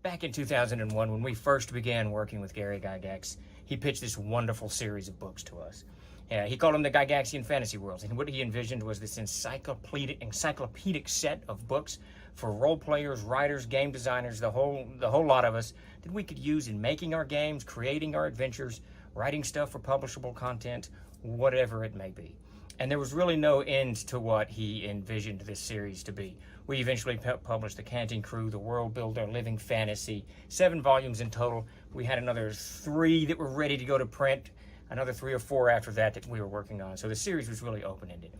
back in 2001, when we first began working with Gary Gygax, he pitched this wonderful series of books to us. He called them the Gygaxian Fantasy Worlds, and what he envisioned was this encyclopedic set of books for role players, writers, game designers, the whole lot of us, that we could use in making our games, creating our adventures, writing stuff for publishable content, whatever it may be. And there was really no end to what he envisioned this series to be. We eventually published The Canting Crew, The World Builder, Living Fantasy, 7 volumes in total. We had another 3 that were ready to go to print, another 3 or 4 after that we were working on. So the series was really open-ended.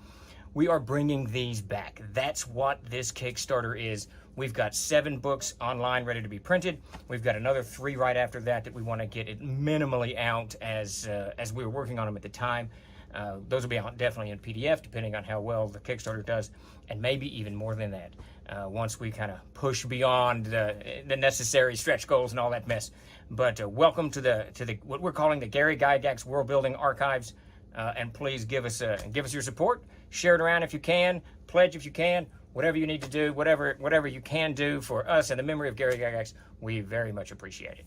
We are bringing these back. That's what this Kickstarter is. We've got 7 books online ready to be printed. We've got another 3 right after that we want to get it minimally out as we were working on them at the time. Those will be out definitely in PDF, depending on how well the Kickstarter does, and maybe even more than that once we kind of push beyond the necessary stretch goals and all that mess. But welcome to the what we're calling the Gary Gygax World Building Archives, and please give us your support. Share it around if you can. Pledge if you can. Whatever you need to do, whatever you can do for us and the memory of Gary Gygax, we very much appreciate it.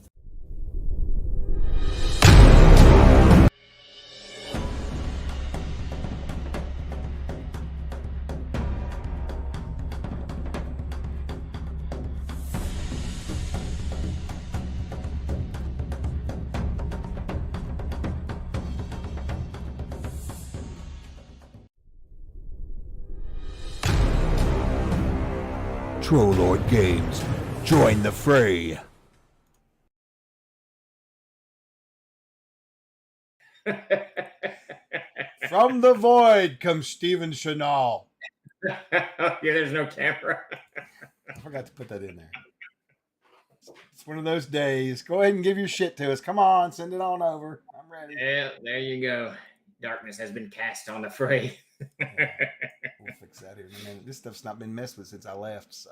Trollord Games. Join the fray. From the void comes Stephen Chenault. Yeah, there's no camera. I forgot to put that in there. It's one of those days. Go ahead and give your shit to us. Come on, send it on over. I'm ready. Yeah, there you go. Darkness has been cast on the fray. We'll fix that here in a minute. This stuff's not been messed with since I left, so.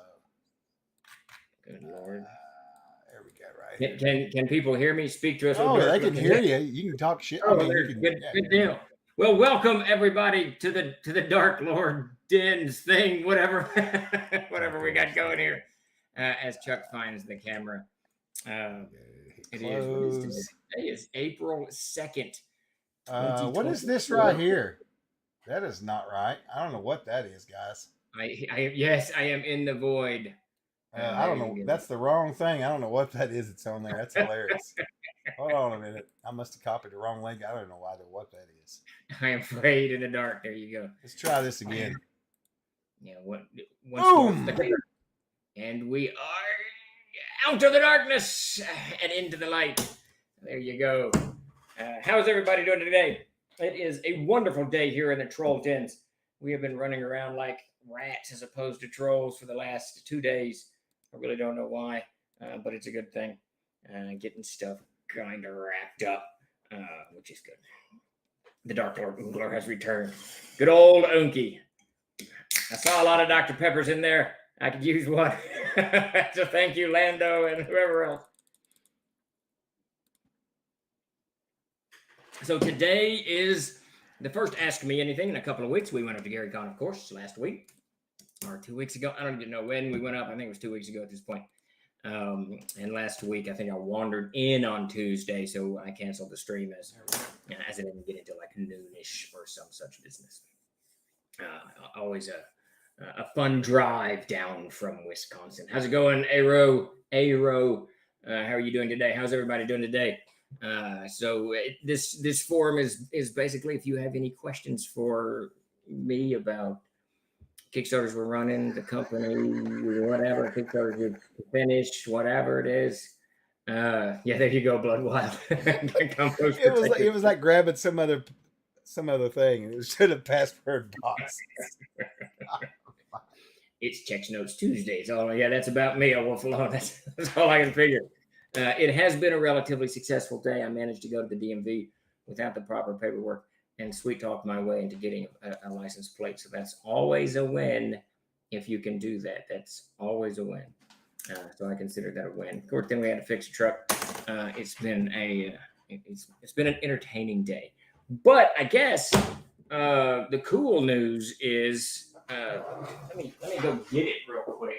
Good Lord. There we go, right here. Can people hear me? Speak to us. Oh, they can hear you. You can talk shit. Oh, good deal. Well, welcome everybody to the Dark Lord Dens thing, whatever we got going here. As Chuck finds the camera. It is today is April 2nd. What is this right here? That is not right. I don't know what that is, guys. Yes, I am in the void. I don't know. That's the wrong thing. I don't know what that is. It's on there. That's hilarious. Hold on a minute. I must have copied the wrong link. I don't know what that is. I am afraid in the dark. There you go. Let's try this again. Yeah. Boom! And we are out of the darkness and into the light. There you go. How's everybody doing today? It is a wonderful day here in the Troll Dens. We have been running around like rats as opposed to trolls for the last 2 days. I really don't know why, but it's a good thing. Getting stuff kind of wrapped up, which is good. The Dark Lord Oogler has returned. Good old Unky. I saw a lot of Dr. Peppers in there. I could use one. So thank you, Lando, and whoever else. So today is the first Ask Me Anything in a couple of weeks. We went up to GaryCon, of course, last week or 2 weeks ago. I don't even know when we went up. I think it was 2 weeks ago at this point. And last week, I think I wandered in on Tuesday, so I canceled the stream as I didn't get into like noonish or some such business. Always a fun drive down from Wisconsin. How's it going, Aero? How are you doing today? How's everybody doing today? So this forum is basically if you have any questions for me about Kickstarters we're running, the company, whatever, Kickstarters we finished, whatever it is. Yeah, there you go, Blood Wild. it was like grabbing some other thing, and it should have password box. It's Checks Notes Tuesdays. Oh yeah, that's about me. I wolf alone. That's all I can figure. It has been a relatively successful day. I managed to go to the DMV without the proper paperwork and sweet talk my way into getting a license plate. So that's always a win if you can do that. That's always a win. So I consider that a win. Of course, then we had to fix a truck. It's been an entertaining day. But I guess the cool news is let me go get it real quick.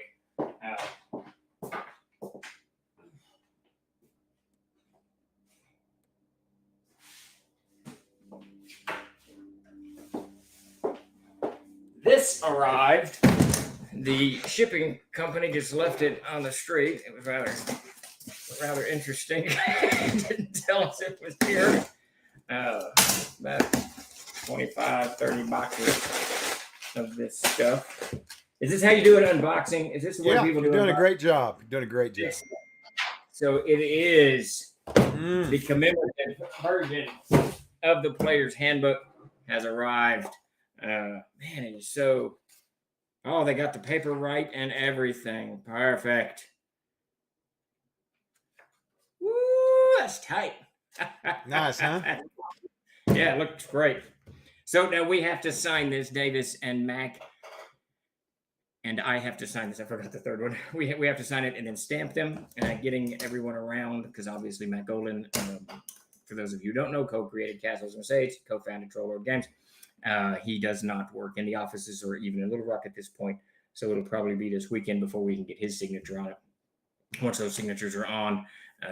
this arrived. The shipping company just left it on the street. It was rather interesting. Didn't tell us it was here. About 25, 30 boxes of this stuff. Is this how you do an unboxing? Is this the way people do it? You're doing a great job. You're doing a great job. So it is the commemorative version of the Player's Handbook has arrived. Man, it is so... Oh, they got the paper right and everything. Perfect. Woo, that's tight. Nice, huh? Yeah, it looks great. So now we have to sign this, Davis and Mac. And I have to sign this. I forgot the third one. We have to sign it and then stamp them. Getting everyone around, because obviously Matt Golan, for those of you who don't know, co-created Castles and Sage, co-founded Trollord Games. He does not work in the offices or even in Little Rock at this point. So it'll probably be this weekend before we can get his signature on it. Once those signatures are on,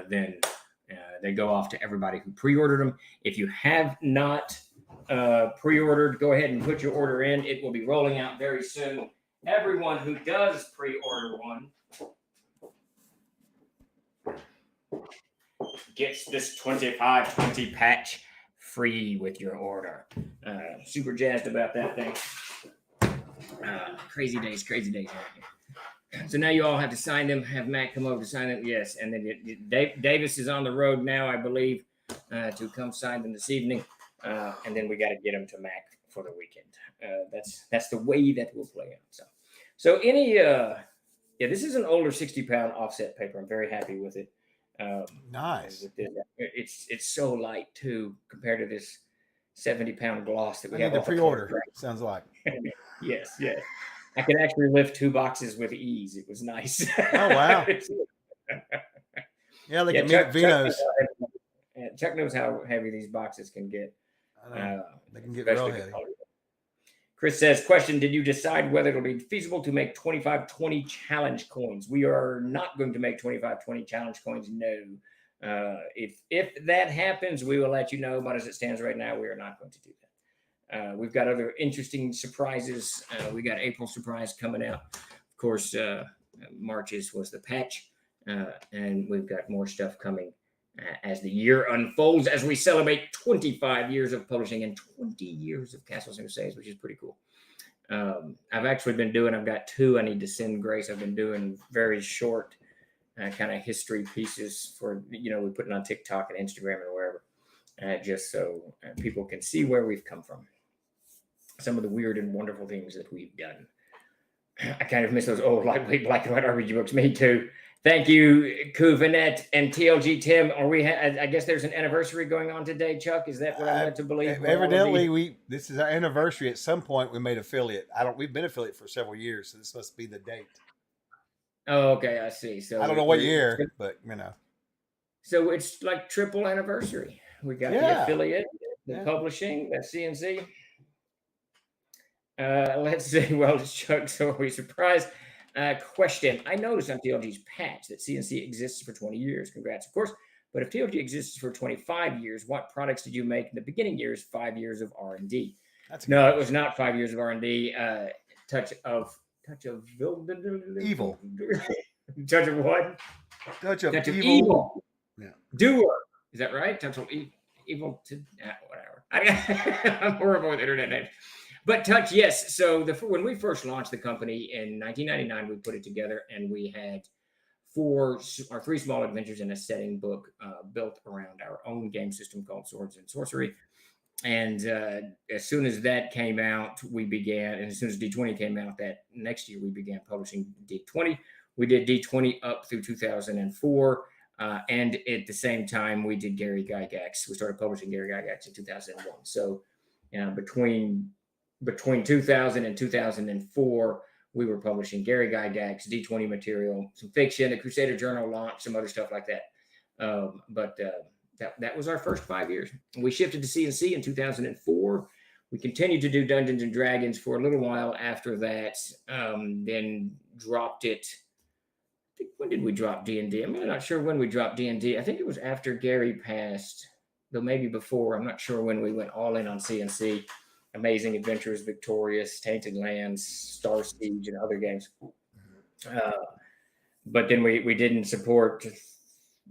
then they go off to everybody who pre-ordered them. If you have not pre-ordered, go ahead and put your order in. It will be rolling out very soon. Everyone who does pre-order one gets this 2520 patch free with your order. Super jazzed about that thing. Crazy days right here. So now you all have to sign them. Have Matt come over to sign them. Yes, and then Davis is on the road now, I believe, to come sign them this evening. And then we got to get them to Mac for the weekend. That's the way that will play out. So this is an older 60-pound offset paper. I'm very happy with it. Nice. It's so light too compared to this 70-pound gloss that we have. The pre-order. Sounds like. Yes. I could actually lift 2 boxes with ease. It was nice. Oh wow. Yeah, they can meet Vino's. Chuck knows how heavy these boxes can get. They can get real heavy. Chris says, question, did you decide whether it'll be feasible to make 2520 challenge coins? We are not going to make 2520 challenge coins, no. If that happens, we will let you know, but as it stands right now, we are not going to do that. We've got other interesting surprises. We got April surprise coming out. Of course, March's was the patch, and we've got more stuff coming as the year unfolds, as we celebrate 25 years of publishing and 20 years of Castles and Crusades, which is pretty cool. I've actually been doing, I've got 2 I need to send Grace. I've been doing very short kind of history pieces for, we put it on TikTok and Instagram and wherever, just so people can see where we've come from. Some of the weird and wonderful things that we've done. I kind of miss those old lightweight black and white RPG books. Me too. Thank you, Kuvanet and TLG Tim. I guess there's an anniversary going on today, Chuck. Is that what I'm led to believe? Evidently, this is our anniversary. At some point, we made affiliate. We've been affiliate for several years, so this must be the date. Oh, okay, I see. So I don't know what year, but So it's like triple anniversary. We got the affiliate, the publishing, that CNC. Let's see. Well, Chuck, so are we surprised? Question. I noticed on TLG's patch that CNC exists for 20 years. Congrats, of course. But if TLG exists for 25 years, what products did you make in the beginning years, 5 years of R&D? No, it was not 5 years of R&D. Touch of evil. Touch of what? Touch of evil. Yeah. Doer. Is that right? Touch of evil. Whatever. I'm horrible with internet names. But Touch, yes. So when we first launched the company in 1999, we put it together, and we had 3 small adventures in a setting book built around our own game system called Swords and Sorcery. And as soon as that came out, and as soon as D20 came out that next year, we began publishing D20. We did D20 up through 2004. And at the same time, we did Gary Gygax. We started publishing Gary Gygax in 2001. So between 2000 and 2004, we were publishing Gary Gygax, D20 material, some fiction, a Crusader Journal launch, some other stuff like that. That was our first 5 years. We shifted to CNC in 2004. We continued to do Dungeons and Dragons for a little while after that, then dropped it. When did we drop D&D? I'm not sure when we dropped D&D. I think it was after Gary passed, though maybe before. I'm not sure when we went all in on CNC. Amazing Adventures, Victorious, Tainted Lands, Star Siege, and other games. Uh, but then we didn't support.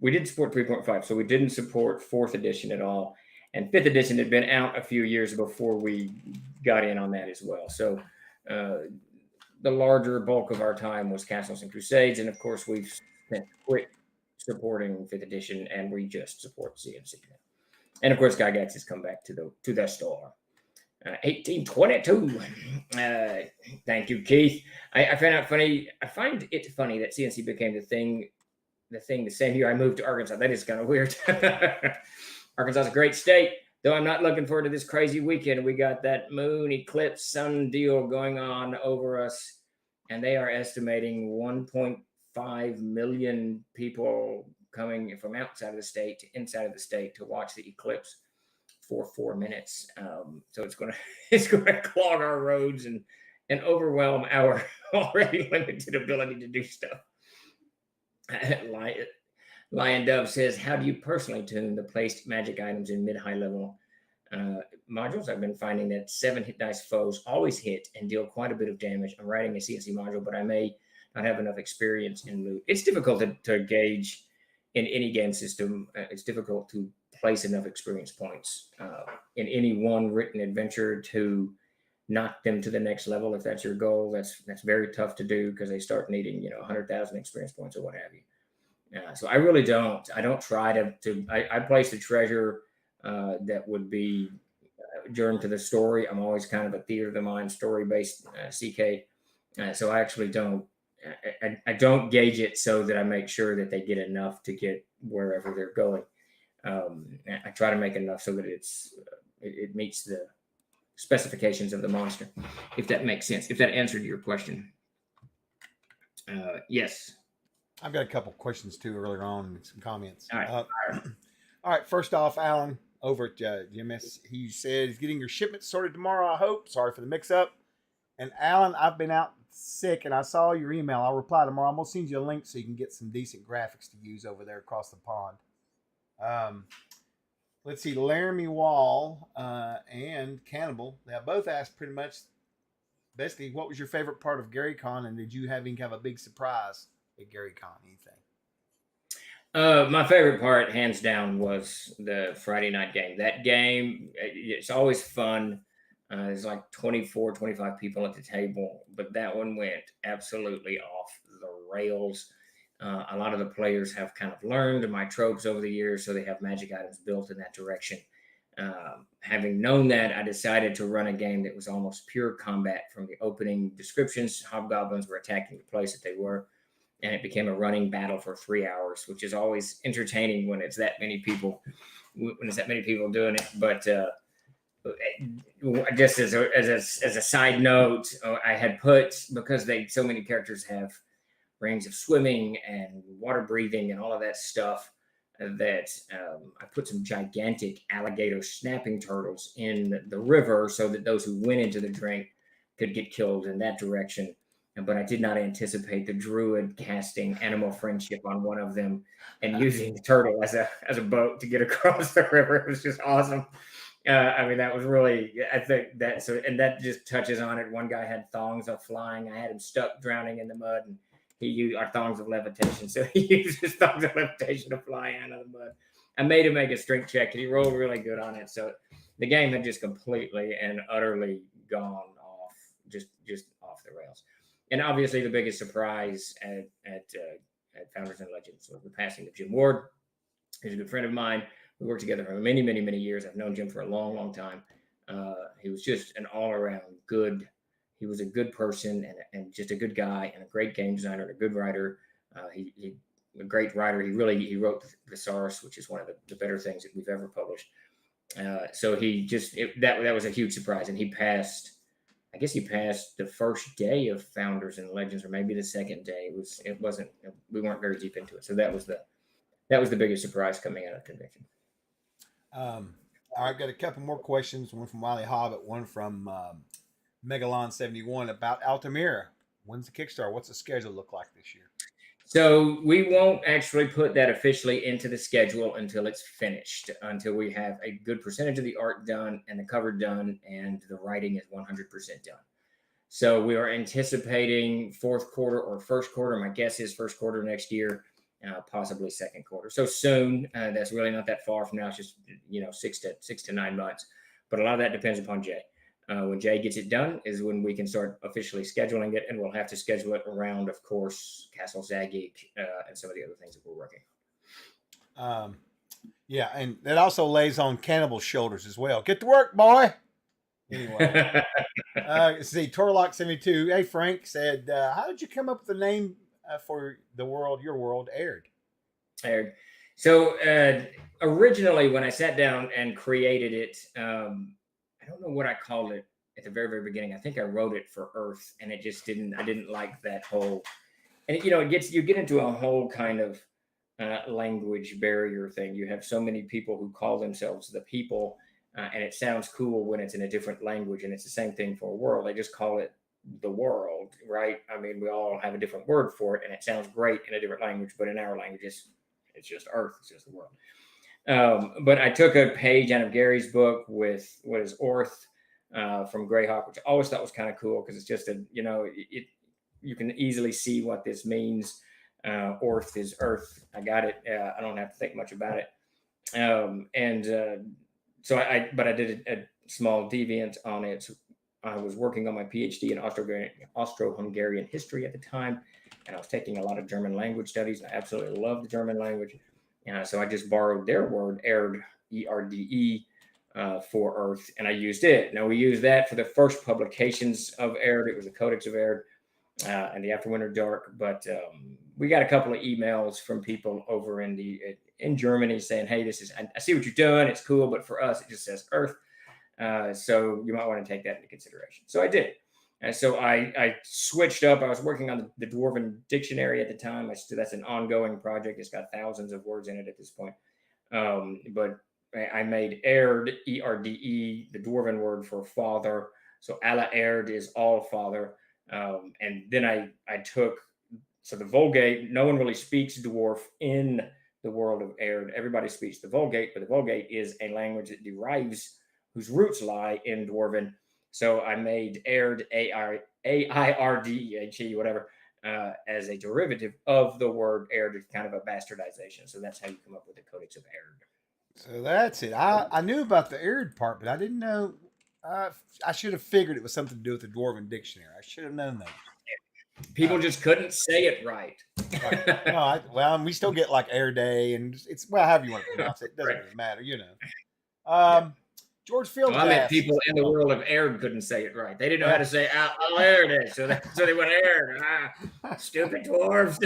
We did support 3.5, so we didn't support fourth edition at all. And fifth edition had been out a few years before we got in on that as well. So uh, the larger bulk of our time was Castles and Crusades, and of course we've quit supporting fifth edition, and we just support CNC now. And of course, Gygax has come back to the store. 1822. Thank you, Keith. I find it funny that CNC became the thing the same year I moved to Arkansas. That is kind of weird. Arkansas is a great state, though I'm not looking forward to this crazy weekend. We got that moon eclipse sun deal going on over us, and they are estimating 1.5 million people coming from outside of the state to inside of the state to watch the eclipse for 4 minutes. So it's gonna clog our roads and overwhelm our already limited ability to do stuff. Lion Dove says, "How do you personally tune the placed magic items in mid-high level modules? I've been finding that 7 hit dice foes always hit and deal quite a bit of damage. I'm writing a CNC module, but I may not have enough experience in loot. It's difficult to gauge in any game system. It's difficult to place enough experience points in any one written adventure to knock them to the next level. If that's your goal, that's very tough to do because they start needing 100,000 experience points or what have you. So I really don't. I don't try to. I place the treasure that would be germ to the story. I'm always kind of a theater of the mind, story based CK. So I actually don't. I don't gauge it so that I make sure that they get enough to get wherever they're going. I try to make enough so that it meets the specifications of the monster, if that makes sense. If that answered your question, yes. I've got a couple questions too earlier on and some comments. All right. All right. First off, Alan over at GMS, he said he's getting your shipment sorted tomorrow. I hope. Sorry for the mix-up. And Alan, I've been out sick, and I saw your email. I'll reply tomorrow. I'm gonna send you a link so you can get some decent graphics to use over there across the pond. Let's see, Laramie Wall and Cannibal. They both asked pretty much, basically, what was your favorite part of Gary Con, and did you have a big surprise at Gary Con? Anything? My favorite part, hands down, was the Friday night game. That game, it's always fun. There's like 24, 25 people at the table, but that one went absolutely off the rails. A lot of the players have kind of learned my tropes over the years, so they have magic items built in that direction. Having known that, I decided to run a game that was almost pure combat from the opening descriptions. Hobgoblins were attacking the place that they were, and it became a running battle for 3 hours, which is always entertaining when it's that many people, doing it. But just as a side note, I had put, because so many characters have range of swimming and water breathing and all of that stuff, that I put some gigantic alligator snapping turtles in the river so that those who went into the drink could get killed in that direction. But I did not anticipate the druid casting animal friendship on one of them and using the turtle as a boat to get across the river. It was just awesome. That was really, I think that, so, and that just touches on it. One guy had thongs of flying. I had him stuck drowning in the mud, and he used our thongs of levitation. So he used his thongs of levitation to fly out of the mud. I made him make a strength check, and he rolled really good on it. So the game had just completely and utterly gone off, just off the rails. And obviously, the biggest surprise at Founders and Legends was the passing of Jim Ward. He's a good friend of mine. We worked together for many, many, many years. I've known Jim for a long, long time. He was just an all-around good. He was a good person and just a good guy and a great game designer and a good writer. He a great writer. He wrote the Thesaurus, which is one of the better things that we've ever published. So that was a huge surprise, and he passed. I guess he passed the first day of Founders and Legends, or maybe the second day. We weren't very deep into it, so that was the biggest surprise coming out of the convention. I've got a couple more questions. One from Wiley Hobbit, one from Megalon71 about Altamira. When's the Kickstarter? What's the schedule look like this year? So we won't actually put that officially into the schedule until it's finished, until we have a good percentage of the art done and the cover done and the writing is 100% done. So we are anticipating fourth quarter or first quarter. My guess is first quarter next year, possibly second quarter. So soon. That's really not that far from now. It's just 6 to 9 months. But a lot of that depends upon Jay. When Jay gets it done is when we can start officially scheduling it, and we'll have to schedule it around, of course, Castle Zagic and some of the other things that we're working on. Yeah, and that also lays on Cannibal's shoulders as well. Get to work, boy. Anyway, see, Torlock 72. Hey, Frank said, how did you come up with the name for your world, Aired? Aired. So originally, when I sat down and created it, I don't know what I called it at the very, very beginning. I think I wrote it for Earth, and it just didn't. I didn't like that whole. And you get into a whole kind of language barrier thing. You have so many people who call themselves the people, and it sounds cool when it's in a different language. And it's the same thing for a world. They just call it the world, right? I mean, we all have a different word for it, and it sounds great in a different language. But in our language, it's just Earth. It's just the world. But I took a page out of Gary's book with what is Orth from Greyhawk, which I always thought was kind of cool because it's just you can easily see what this means. Orth is Earth. I got it. I don't have to think much about it. So I did a small deviant on it. I was working on my PhD in Austro-Hungarian history at the time, and I was taking a lot of German language studies. I absolutely love the German language. So I just borrowed their word, Erde, E-R-D-E, for Earth, and I used it. Now, we used that for the first publications of Erde. It was the Codex of Erde and the Afterwinter Dark. But we got a couple of emails from people over in Germany saying, hey, I see what you're doing. It's cool, but for us, it just says Earth. So you might want to take that into consideration. So I did. And so I switched up. I was working on the Dwarven Dictionary at the time. That's an ongoing project. It's got thousands of words in it at this point. But I made Erd, E-R-D-E, the Dwarven word for father. So Alla Erd is all father. And then I took, so the Vulgate, no one really speaks Dwarf in the world of Erd. Everybody speaks the Vulgate, but the Vulgate is a language that whose roots lie in Dwarven. So I made Erd, A-I-R-D-E-H-E, whatever, as a derivative of the word Erd. It's kind of a bastardization. So that's how you come up with the Codex of Erd. So that's it. I knew about the Erd part, but I didn't know. I should have figured it was something to do with the Dwarven Dictionary. I should have known that. People just couldn't say it right. No, we still get like Air Day, and it's however you want to pronounce it. It doesn't really matter, George Fields. Well, I meant people in the world of Erd couldn't say it right. They didn't know how to say I'll air it, so they went Erd. Stupid dwarves.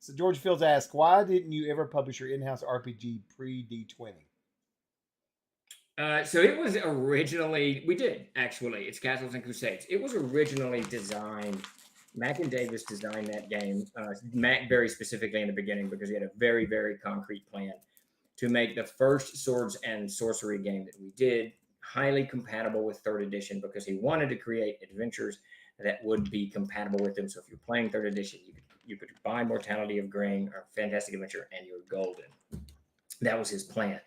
So George Fields asked, why didn't you ever publish your in-house RPG pre-D20? So it was originally, we did actually. It's Castles and Crusades. It was originally designed. Mac and Davis designed that game. Mac very specifically in the beginning because he had a very, very concrete plan to make the first swords and sorcery game that we did highly compatible with 3rd edition because he wanted to create adventures that would be compatible with them. So if you're playing 3rd edition, you could buy Mortality of Grain or Fantastic Adventure and you're golden. That was his plan.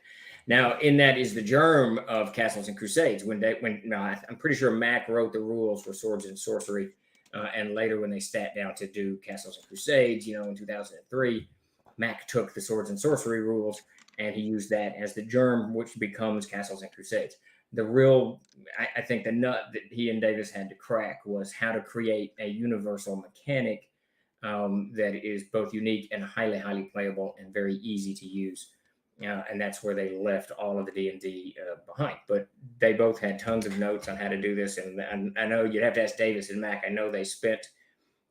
Now, in that is the germ of Castles and Crusades. I'm pretty sure Mac wrote the rules for swords and sorcery, and later when they sat down to do Castles and Crusades, in 2003, Mac took the swords and sorcery rules and he used that as the germ, which becomes Castles and Crusades. I think the nut that he and Davis had to crack was how to create a universal mechanic that is both unique and highly, highly playable and very easy to use. And that's where they left all of the D&D behind. But they both had tons of notes on how to do this. And I know you'd have to ask Davis and Mac. I know they spent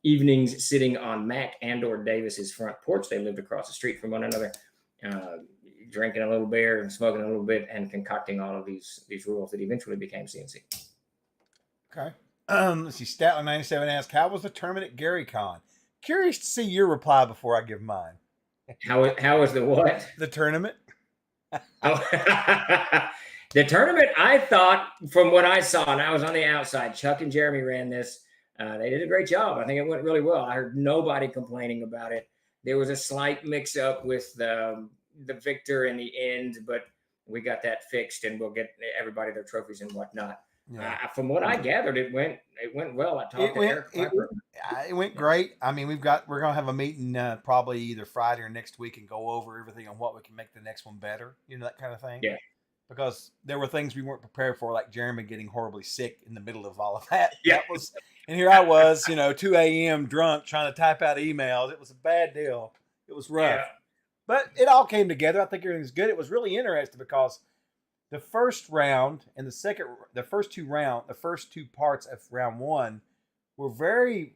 evenings sitting on Mac and or Davis's front porch. They lived across the street from one another, drinking a little beer and smoking a little bit and concocting all of these rules that eventually became CNC. Okay. Let's see. Statler97 asked, how was the tournament at GaryCon? Curious to see your reply before I give mine. How was the what? The tournament. The tournament, I thought, from what I saw, and I was on the outside, Chuck and Jeremy ran this. They did a great job. I think it went really well. I heard nobody complaining about it. There was a slight mix-up with the victor in the end, but we got that fixed, and we'll get everybody their trophies and whatnot. Yeah. From what I gathered, it went well. I talked to Eric Piper. It went great. I mean, we're gonna have a meeting probably either Friday or next week and go over everything on what we can make the next one better. You know, that kind of thing. Yeah. Because there were things we weren't prepared for, like Jeremy getting horribly sick in the middle of all of that. Yeah. That was, and here I was, 2 a.m. drunk trying to type out emails. It was a bad deal. It was rough. Yeah. But it all came together. I think everything's good. It was really interesting because the first round and the first two parts of round one were very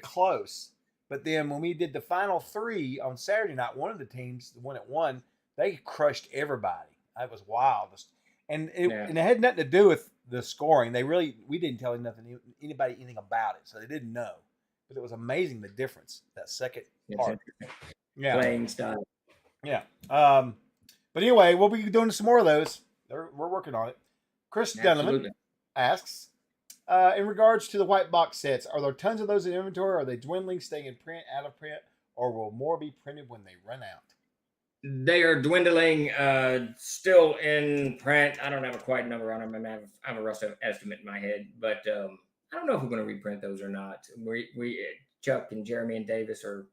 close. But then when we did the final three on Saturday night, one of the teams, the one that won, they crushed everybody. It was wild. And it had nothing to do with the scoring. We didn't tell anybody anything about it, so they didn't know. But it was amazing the difference, that second part. Yeah. Playing style. Yeah. But anyway, we'll be doing some more of those. We're working on it. Chris Dunneman asks, in regards to the white box sets, are there tons of those in inventory? Are they dwindling, staying in print, out of print, or will more be printed when they run out? They are dwindling, still in print. I don't have a quite number on them. I have a rough estimate in my head, but I don't know if we're going to reprint those or not. We Chuck and Jeremy and Davis are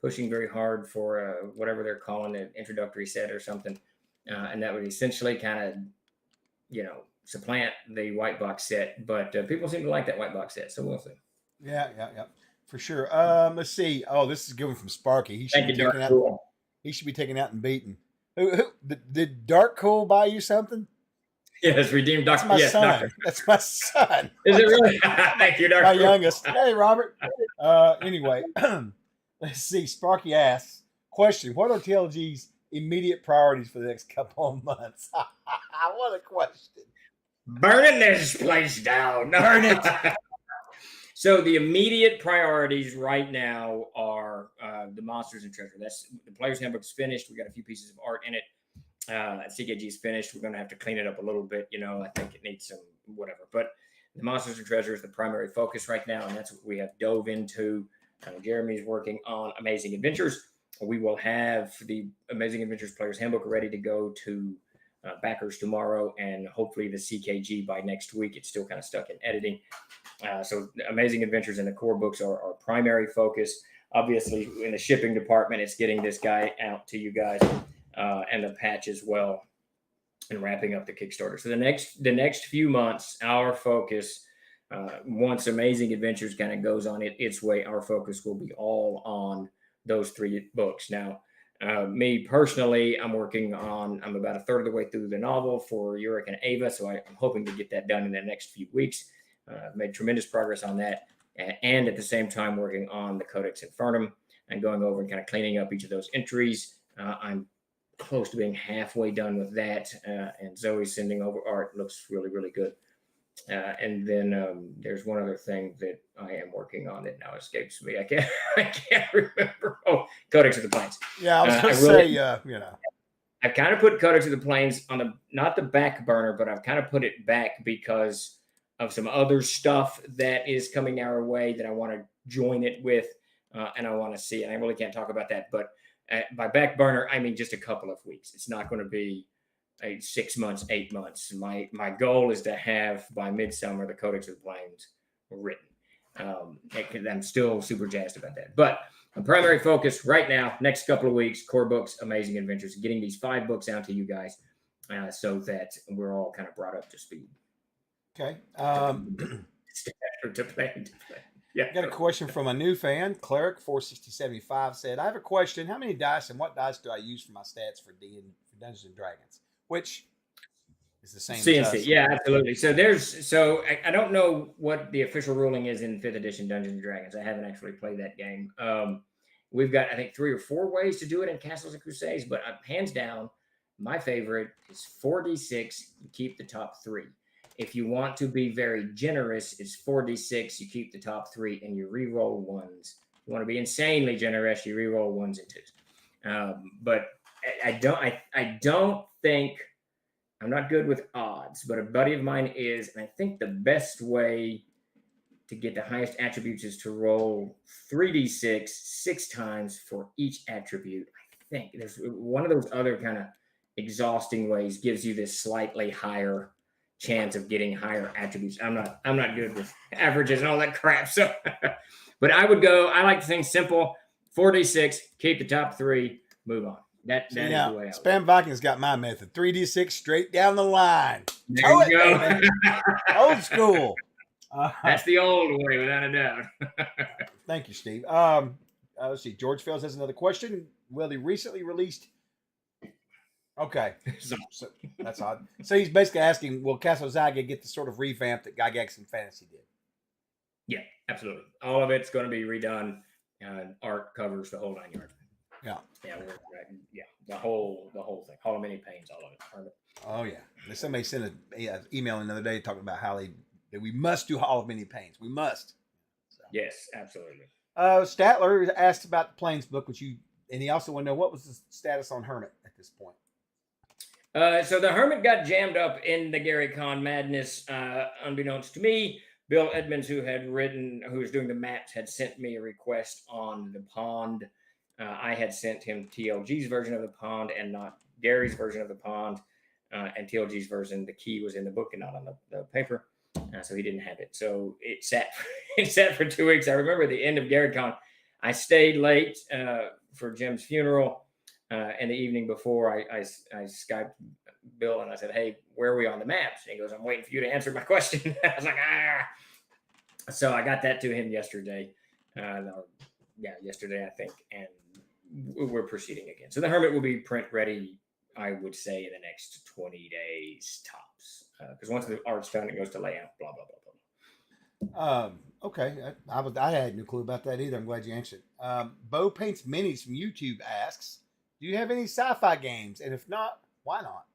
pushing very hard for whatever they're calling an introductory set or something, and that would essentially kind of, supplant the white box set. But people seem to like that white box set, so we'll see. Yeah, for sure. Let's see. Oh, this is good one from Sparky. He should be taken out and beaten. Did Dark Cool buy you something? Yes, redeemed Doctor. That's my son. Doctor. That's my son. Is it really? Thank you, Doctor. My youngest. Hey, Robert. Anyway, let's see. Sparky asks, question, what are TLG's immediate priorities for the next couple of months? What a question. Burning this place down. Burn it. So the immediate priorities right now are the Monsters and Treasure. That's the Player's Handbook is finished. We got a few pieces of art in it. CKG is finished. We're going to have to clean it up a little bit. I think it needs some whatever. But the Monsters and Treasure is the primary focus right now, and that's what we have dove into. Jeremy's working on Amazing Adventures. We will have the Amazing Adventures Player's Handbook ready to go to backers tomorrow, and hopefully the CKG by next week. It's still kind of stuck in editing. So Amazing Adventures and the core books are our primary focus. Obviously, in the shipping department, it's getting this guy out to you guys and the patch as well, and wrapping up the Kickstarter. So the next few months, our focus, once Amazing Adventures kind of goes on its way, our focus will be all on those 3 books. Now, me personally, I'm about a third of the way through the novel for Uric and Ava, so I'm hoping to get that done in the next few weeks. Made tremendous progress on that, and at the same time working on the Codex Infernum and going over and kind of cleaning up each of those entries. I'm close to being halfway done with that, and Zoe's sending over art. Looks really, really good. And then there's one other thing that I am working on that now escapes me. I can't remember. Oh, Codex of the Plains. Yeah, I was going to say, I've kind of put Codex of the Plains on not the back burner, but I've kind of put it back because of some other stuff that is coming our way that I want to join it with, and I want to see. And I really can't talk about that, but by back burner, I mean just a couple of weeks. It's not going to be 6 months, 8 months. My goal is to have by midsummer the Codex of the Plains written. I'm still super jazzed about that. But my primary focus right now, next couple of weeks, core books, Amazing Adventures, getting these 5 books out to you guys so that we're all kind of brought up to speed. Okay. To play. Yeah. I got a question from a new fan, Cleric46075 said, I have a question. How many dice and what dice do I use for my stats for Dungeons and Dragons? Which is the same. CNC. Yeah, absolutely. So I don't know what the official ruling is in 5th edition Dungeons and Dragons. I haven't actually played that game. We've got, I think, 3 or 4 ways to do it in Castles and Crusades, but hands down, my favorite is 4d6. You keep the top 3. If you want to be very generous, it's 4d6. You keep the top 3 and you re-roll 1s. You want to be insanely generous, you re-roll 1s and 2s. But I don't think, I'm not good with odds, but a buddy of mine is, and I think the best way to get the highest attributes is to roll 3d6 6 times for each attribute. I think there's one of those other kind of exhausting ways gives you this slightly higher chance of getting higher attributes. I'm not good with averages and all that crap. So, but I like to think simple. 4d6, keep the top 3, move on. That is the way I would. Spam Vikings got my method. 3d6 straight down the line. There you go. Baby. Old school. That's the old way, without a doubt. Thank you, Steve. Let's see. George Fields has another question. Will the recently released? Okay, so that's odd. So he's basically asking, will Castle Zaga get the sort of revamp that Gygax and Fantasy did? Yeah, absolutely. All of it's going to be redone. Art covers the whole 9 yards. Yeah. The whole thing. Hall of Many Pains, all of it. Oh yeah. Somebody sent an email another day talking about how that we must do Hall of Many Pains. We must. So. Yes, absolutely. Statler asked about the Plains book, and he also wanted to know what was the status on Hermit at this point. So the Hermit got jammed up in the Gary Con madness. Unbeknownst to me, Bill Edmonds, who was doing the maps, had sent me a request on the pond. I had sent him TLG's version of the pond and not Gary's version of the pond. And TLG's version, the key was in the book and not on the paper. So he didn't have it. So it sat for 2 weeks. I remember at the end of Gary Con, I stayed late for Jim's funeral. And the evening before, I Skyped Bill and I said, "Hey, where are we on the maps?" And he goes, "I'm waiting for you to answer my question." I was like, ah. So I got that to him yesterday. Yesterday, I think. And we're proceeding again. So the Hermit will be print ready, I would say, in the next 20 days tops. Because once the art's done, it goes to layout, blah, blah, blah, blah. Okay. I had no clue about that either. I'm glad you answered. Bo Paints Minis from YouTube asks, do you have any sci-fi games? And if not, why not?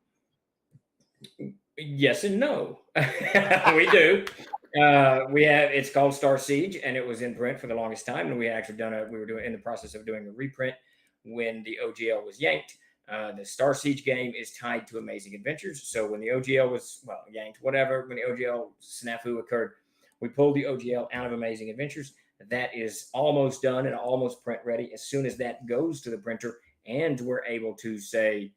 Yes and no. We do. It's called Star Siege, and it was in print for the longest time. And we had actually we were in the process of doing a reprint when the OGL was yanked. The Star Siege game is tied to Amazing Adventures. So when the OGL was, yanked, whatever, when the OGL snafu occurred, we pulled the OGL out of Amazing Adventures. That is almost done and almost print ready. As soon as that goes to the printer and we're able to say,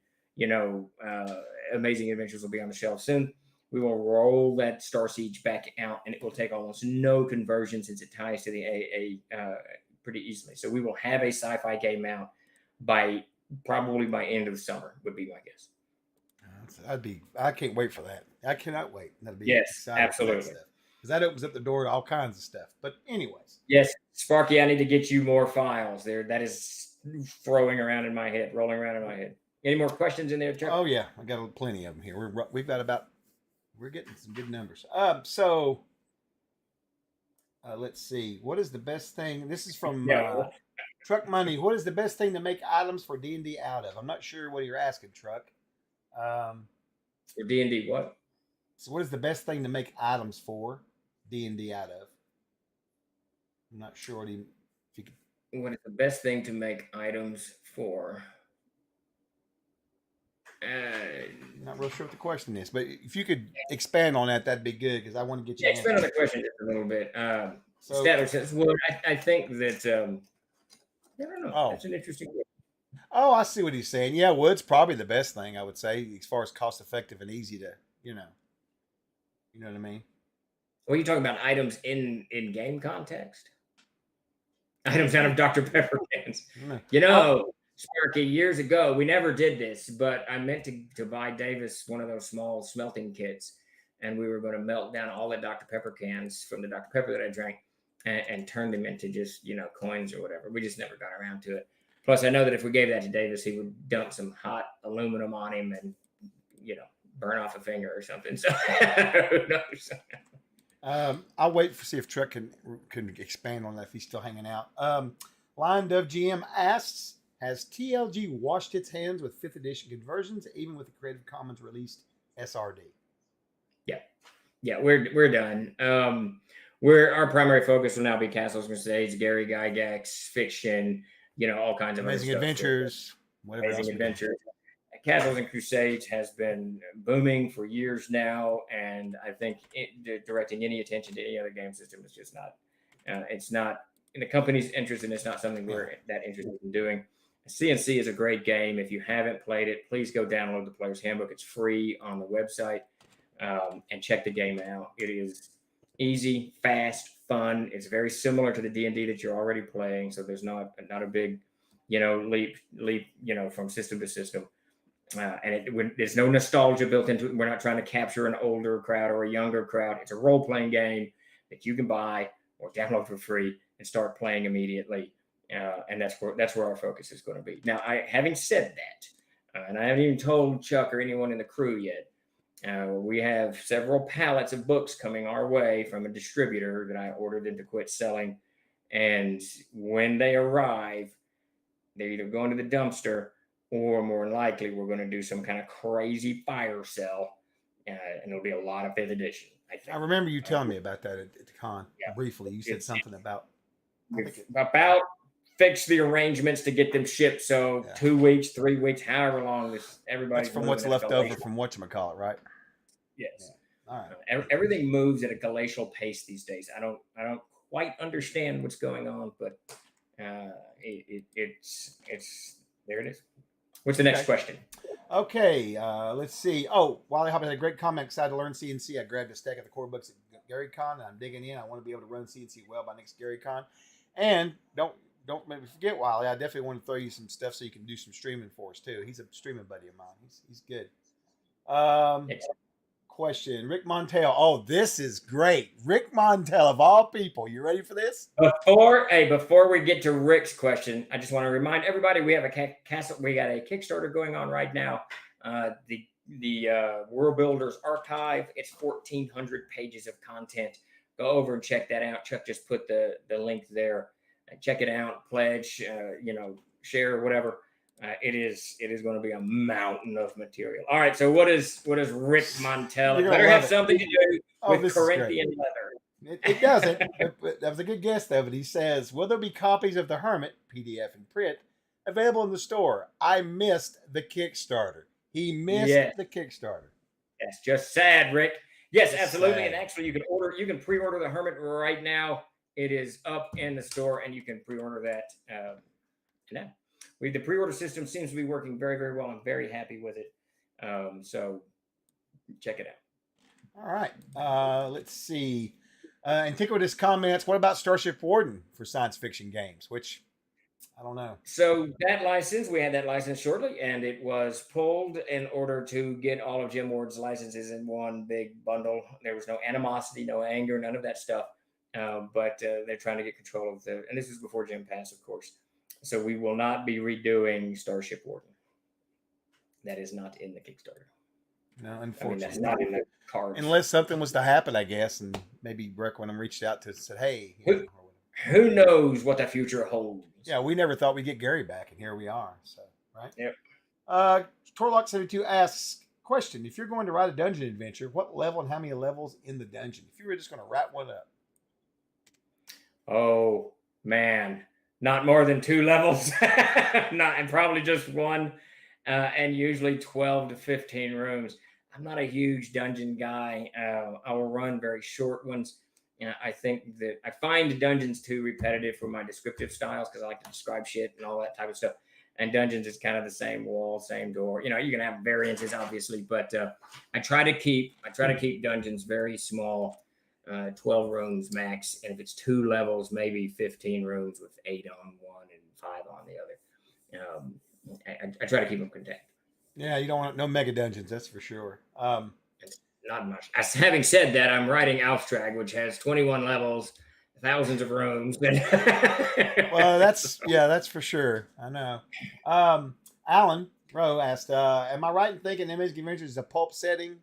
Amazing Adventures will be on the shelf soon, we will roll that Star Siege back out, and it will take almost no conversion since it ties to the AA pretty easily. So we will have a sci-fi game out probably by end of the summer, would be my guess. I can't wait for that. I cannot wait. That'd be absolutely. Because that opens up the door to all kinds of stuff. But anyways. Yes, Sparky, I need to get you more files there. That is rolling around in my head. Any more questions in there, Chuck? Oh yeah, I got plenty of them here. We're getting some good numbers. Let's see. What is the best thing? This is from Truck Money. What is the best thing to make items for D&D out of? I'm not sure what you're asking, Truck. For D&D, what? So what is the best thing to make items for D&D out of? I'm not sure what What is the best thing to make items for? Not real sure what the question is, but if you could expand on that, that'd be good, because I want to get you. Expand on the question just a little bit. Statler says, "Well, I think that I don't know. Oh, that's an interesting question." Oh, I see what he's saying. Yeah, wood's probably the best thing, I would say, as far as cost effective and easy to, you know what I mean. Well, you talking about items in game context? Items out of Dr. Pepper cans. Sparky, years ago, we never did this, but I meant to buy Davis one of those small smelting kits, and we were going to melt down all the Dr. Pepper cans from the Dr. Pepper that I drank and turn them into just, coins or whatever. We just never got around to it. Plus, I know that if we gave that to Davis, he would dump some hot aluminum on him and, burn off a finger or something. So who knows? I'll wait to see if Truck can expand on that if he's still hanging out. Lion Dove GM asks, has TLG washed its hands with 5th edition conversions, even with the Creative Commons released SRD? Yeah, we're done. Our primary focus will now be Castles, Crusades, Gary Gygax, fiction, all kinds of Amazing Adventures, whatever. Amazing Adventures. Castles and Crusades has been booming for years now, and I think directing any attention to any other game system is just not. It's not in the company's interest, and it's not something we're that interested in doing. CNC is a great game. If you haven't played it, please go download the Player's Handbook. It's free on the website, and check the game out. It is easy, fast, fun. It's very similar to the D&D that you're already playing, so there's not a big, leap, from system to system. And there's no nostalgia built into it. We're not trying to capture an older crowd or a younger crowd. It's a role-playing game that you can buy or download for free and start playing immediately. And that's where our focus is going to be. Now, having said that, and I haven't even told Chuck or anyone in the crew yet, we have several pallets of books coming our way from a distributor that I ordered them to quit selling. And when they arrive, they're either going to the dumpster or more likely we're going to do some kind of crazy fire sale. And it'll be a lot of 5th edition. I remember you telling me about that at the con briefly. You said something about fix the arrangements to get them shipped. So 2 weeks, 3 weeks, however long everybody's from what's left over from whatchamacallit, right? Yes. Yeah. All right. Everything moves at a glacial pace these days. I don't quite understand what's going on, but it's there it is. What's the next question? Okay, let's see. Oh, Wally Hobbit had a great comment. Excited to learn CNC. I grabbed a stack of the core books at GaryCon, and I'm digging in. I want to be able to run CNC well by next GaryCon. And don't make me forget, Wally. I definitely want to throw you some stuff so you can do some streaming for us too. He's a streaming buddy of mine. He's good. Question, Rick Montel. Oh, this is great. Rick Montel of all people. You ready for this? Before we get to Rick's question, I just want to remind everybody we have we got a Kickstarter going on right now. The World Builders Archive. It's 1,400 pages of content. Go over and check that out. Chuck just put the link there. Check it out. Pledge. Share, whatever. It is going to be a mountain of material. All right. So what is Rick Montel? It better have something to do with Corinthian leather. It doesn't. That was a good guess, though. But he says, will there be copies of The Hermit, PDF and print, available in the store? I missed the Kickstarter. He missed the Kickstarter. That's just sad, Rick. Yes, absolutely. Sad. And actually, you can pre-order The Hermit right now. It is up in the store, and you can pre-order that now. The pre-order system seems to be working very, very well. I'm very happy with it. So check it out. All right. Let's see. Antiquitous comments. What about Starship Warden for science fiction games? Which I don't know. So we had that license shortly, and it was pulled in order to get all of Jim Ward's licenses in one big bundle. There was no animosity, no anger, none of that stuff. But they're trying to get control of and this is before Jim passed, of course. So we will not be redoing Starship Warden. That is not in the Kickstarter. No, unfortunately. That's not in the cards. Unless something was to happen, I guess, and maybe Rick, when I reached out to said, hey. Who knows what the future holds? Yeah, we never thought we'd get Gary back, and here we are. So, right? Yep. Torlock72 asks, question, if you're going to write a dungeon adventure, what level and how many levels in the dungeon? If you were just going to wrap one up. Oh, man. Not more than 2 levels, and probably just one, and usually 12 to 15 rooms. I'm not a huge dungeon guy. I will run very short ones. I think that I find dungeons too repetitive for my descriptive styles because I like to describe shit and all that type of stuff. And dungeons is kind of the same wall, same door. You can have variances, obviously, but I try to keep dungeons very small. 12 rooms max, and if it's 2 levels, maybe 15 rooms with 8 on one and 5 on the other. I try to keep them contained. Yeah, you don't want no mega dungeons, that's for sure. Not much. Having said that, I'm writing Alfstrag, which has 21 levels, thousands of rooms. Well, that's for sure. I know. Alan Rowe asked, "Am I right in thinking Amazing Adventures is a pulp setting?"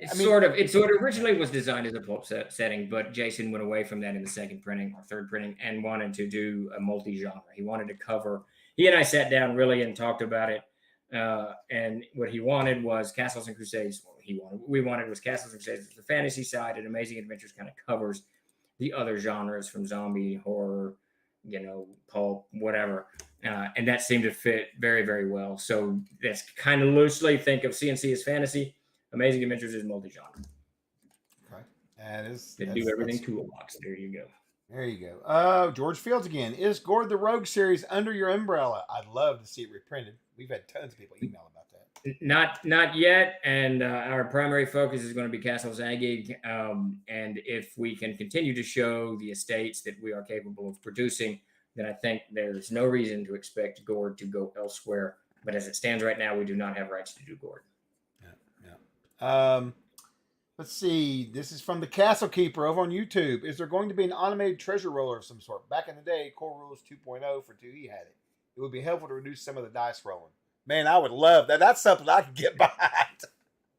It sort of originally was designed as a pulp setting, but Jason went away from that in the second printing or third printing and wanted to do a multi-genre. He wanted to cover. He and I sat down really and talked about it. And what he wanted was Castles and Crusades. We wanted was Castles and Crusades. The fantasy side, and Amazing Adventures kind of covers the other genres from zombie, horror, pulp, whatever. And that seemed to fit very, very well. So that's kind of loosely think of CNC as fantasy. Amazing Adventures is multi-genre. Okay. That is They do everything toolbox. There you go. there you go. George Fields again. Is Gord the Rogue series under your umbrella? I'd love to see it reprinted. We've had tons of people email about that. Not yet. And our primary focus is going to be Castle Zagig. And if we can continue to show the estates that we are capable of producing, then I think there's no reason to expect Gord to go elsewhere. But as it stands right now, we do not have rights to do Gord. Yeah. Let's see. This is from the Castle Keeper over on YouTube. Is there going to be an automated treasure roller of some sort? Back in the day, Core Rules 2.0 for 2E had it. It would be helpful to reduce some of the dice rolling. Man, I would love that. That's something I could get behind.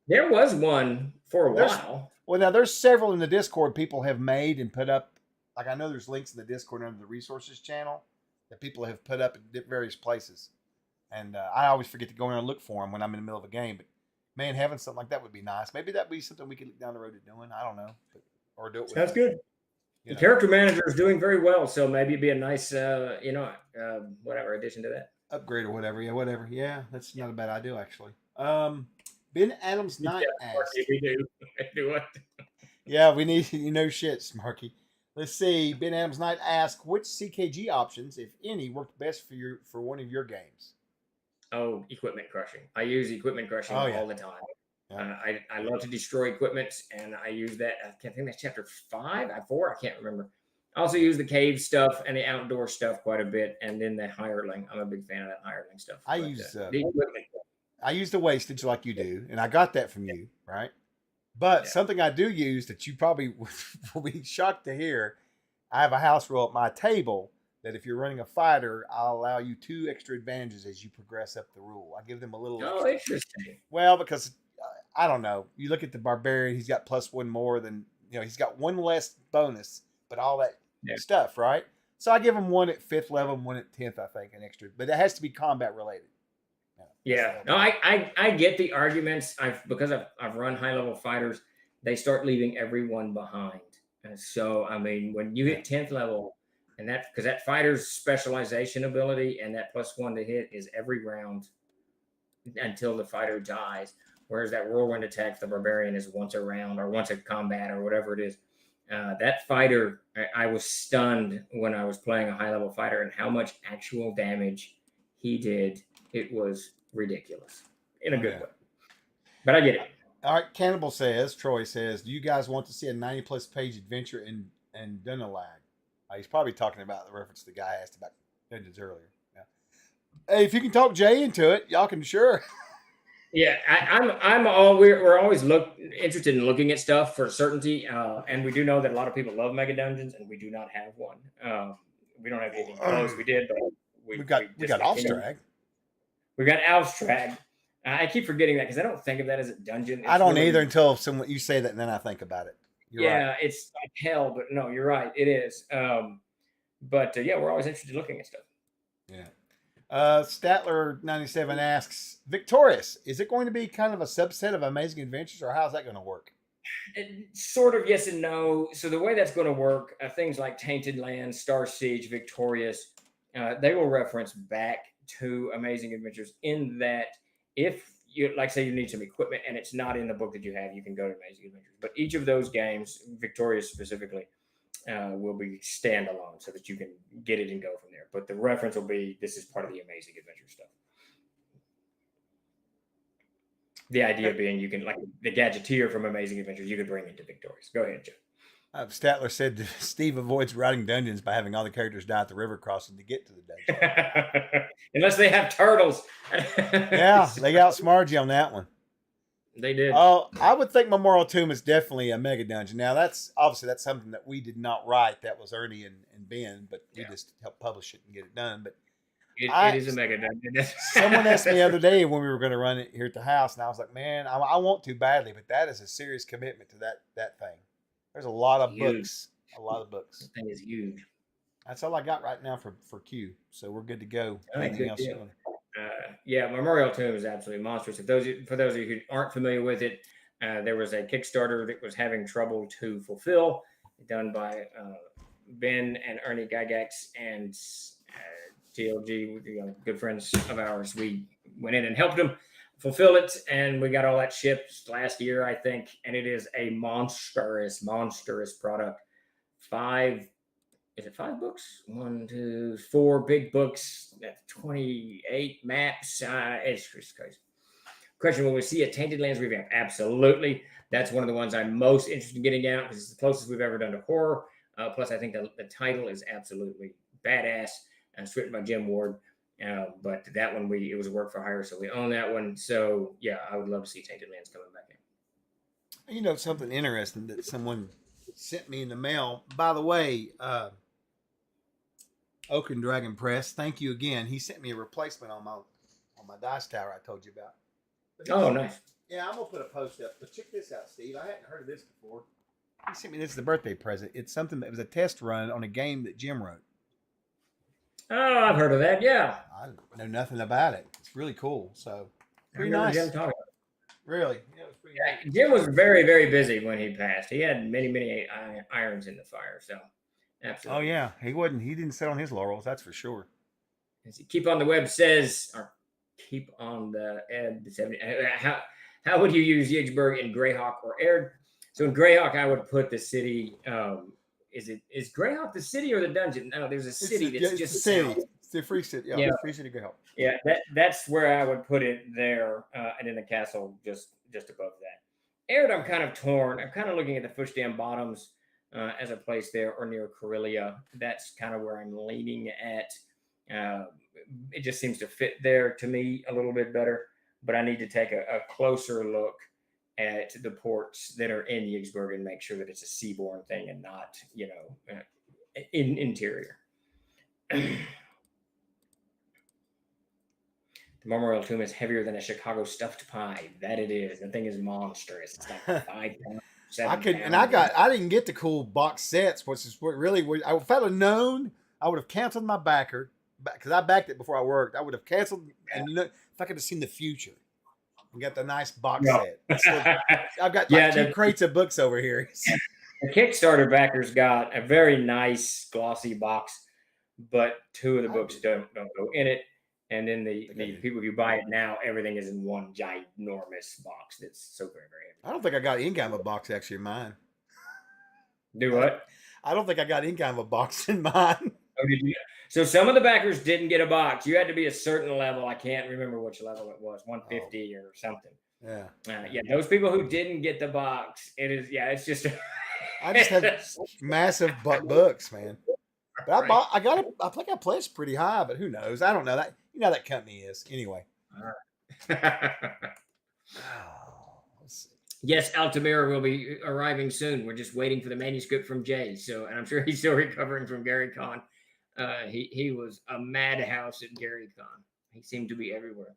There was one for a while. Well, now there's several in the Discord people have made and put up. Like I know there's links in the Discord under the resources channel that people have put up in various places. And I always forget to go in and look for them when I'm in the middle of a game. But man, having something like that would be nice. Maybe that'd be something we could look down the road to doing. I don't know, or do it. That's good. The character manager is doing very well, so maybe it'd be a nice, whatever addition to that. Upgrade or whatever. Yeah, whatever. Yeah, that's not a bad idea actually. Ben Adams Knight asked. We do it. Yeah, we need shit, Smarky. Let's see. Ben Adams Knight asked, which CKG options, if any, worked best for one of your games? Oh, equipment crushing. I use equipment crushing all the time. Yeah. I love to destroy equipment, and I use that. I think that's chapter 5, 4. I can't remember. I also use the cave stuff and the outdoor stuff quite a bit, and then the hireling. I'm a big fan of that hireling stuff. I use the equipment. I use the wastage like you do, and I got that from you, right? But something I do use that you probably will be shocked to hear, I have a house rule at my table that if you're running a fighter, I'll allow you 2 extra advantages as you progress up the rule. I give them a little. Oh, interesting. Well, because I don't know. You look at the barbarian; he's got +1 more than he's got 1 less bonus, but all that stuff, right? So I give him 1 at 5th level, 1 at 10th, I think, an extra. But it has to be combat related. Yeah, no, I get the arguments. Because I've run high level fighters, they start leaving everyone behind. And so I mean, when you hit 10th level, and because that fighter's specialization ability and that +1 to hit is every round until the fighter dies. Whereas that whirlwind attack, the barbarian is once a round or once a combat or whatever it is. That fighter, I was stunned when I was playing a high level fighter and how much actual damage he did. It was ridiculous in a good way, but I get it. All right. Troy says, do you guys want to see a 90+ page adventure in Dunalag? He's probably talking about the reference the guy asked about Dungeons earlier. Yeah. Hey, if you can talk Jay into it, y'all can sure. Yeah, we're always interested in looking at stuff for certainty, and we do know that a lot of people love mega dungeons, and we do not have one. We don't have anything close. We did, but we got Alfstrag. We got Alfstrag. I keep forgetting that because I don't think of that as a dungeon. I don't either until you say that, and then I think about it. You're right. It's like hell, but no, you're right. It is. But we're always interested in looking at stuff. Yeah. Statler97 asks, Victorious, is it going to be kind of a subset of Amazing Adventures, or how's that going to work? Sort of yes and no. So the way that's going to work, things like Tainted Land, Star Siege, Victorious, they will reference back to Amazing Adventures in that if you, like say you need some equipment and it's not in the book that you have, you can go to Amazing Adventures. But each of those games, Victorious specifically, will be standalone so that you can get it and go from there. But the reference will be, this is part of the Amazing Adventure stuff. The idea being you can, like the Gadgeteer from Amazing Adventures, you could bring into Victorious. Go ahead, Joe. Statler said Steve avoids routing dungeons by having all the characters die at the river crossing to get to the dungeon. Unless they have turtles. Yeah, they outsmarted you on that one. They did. I would think Memorial Tomb is definitely a mega dungeon. Now, that's something that we did not write. That was Ernie and Ben, but we just helped publish it and get it done. But it is a mega dungeon. Someone asked me the other day when we were going to run it here at the house, and I was like, man, I want to badly, but that is a serious commitment to that thing. There's a lot of books. A lot of books. That thing is huge. That's all I got right now for Q. So we're good to go. Anything else? Memorial Tomb is absolutely monstrous. For those of you who aren't familiar with it, there was a Kickstarter that was having trouble to fulfill, done by Ben and Ernie Gygax and TLG, good friends of ours. We went in and helped them fulfill it, and we got all that shipped last year, I think. And it is a monstrous product. Is it 5 books? 1, 2, 4 big books. That's 28 maps. It's just crazy. Question: will we see a Tainted Lands revamp? Absolutely. That's one of the ones I'm most interested in getting out because it's the closest we've ever done to horror. Plus, I think the title is absolutely badass. And it's written by Jim Ward. But that one, it was a work for hire, so we own that one. So yeah, I would love to see Tainted Lands coming back in. You know, something interesting that someone sent me in the mail. By the way, Oak and Dragon Press, thank you again. He sent me a replacement on my dice tower I told you about. Oh, nice. Yeah, I'm gonna put a post up. But check this out, Steve. I hadn't heard of this before. He sent me this as a birthday present. It's something that was a test run on a game that Jim wrote. Oh, I've heard of that. Yeah, I know nothing about it. It's really cool. So pretty I remember nice. Jim talking about it. Really, yeah, it was pretty nice. Jim was very, very busy when he passed. He had many irons in the fire. So, absolutely. Oh yeah, he didn't sit on his laurels. That's for sure. Keep on the web says, or keep on the ed 70. How would you use Yigsburg in Greyhawk or Aird? So in Greyhawk, I would put the city. Is Greyhawk the city or the dungeon? No, there's a city that's just a city. It's the free city. Yeah, free city Greyhawk. Yeah, that's where I would put it there, and in the castle just above that. Aird, I'm kind of torn. I'm kind of looking at the Fushdan Bottoms as a place there, or near Corellia. That's kind of where I'm leaning at. It just seems to fit there to me a little bit better, but I need to take a closer look at the ports that are in Yigsburg and make sure that it's a seaborne thing and not, in interior. The Memorial Tomb is heavier than a Chicago stuffed pie. That it is. The thing is monstrous. It's like 5 pounds. 7 pounds. I didn't get the cool box sets, which is what really. If I'd have known, I would have canceled my backer because I backed it before I worked. I would have canceled, and if I could have seen the future. We got the nice box set. So I've got 2 crates of books over here. The Kickstarter backers got a very nice glossy box, but 2 of the books don't go in it. And then the people who buy it now, everything is in one ginormous box that's so very, very heavy. I don't think I got any kind of a box actually in mine. Do what? I don't think I got any kind of a box in mine. Oh, did you? So some of the backers didn't get a box. You had to be a certain level. I can't remember which level it was, 150 or something. Yeah. Those people who didn't get the box, it's just. I just have massive books, man. But I think I placed pretty high, but who knows? I don't know that. You know how that company is. Anyway. Let's see. Yes, Altamira will be arriving soon. We're just waiting for the manuscript from Jay. So, and I'm sure he's still recovering from Gary Con. He was a madhouse at Gary Con. He seemed to be everywhere.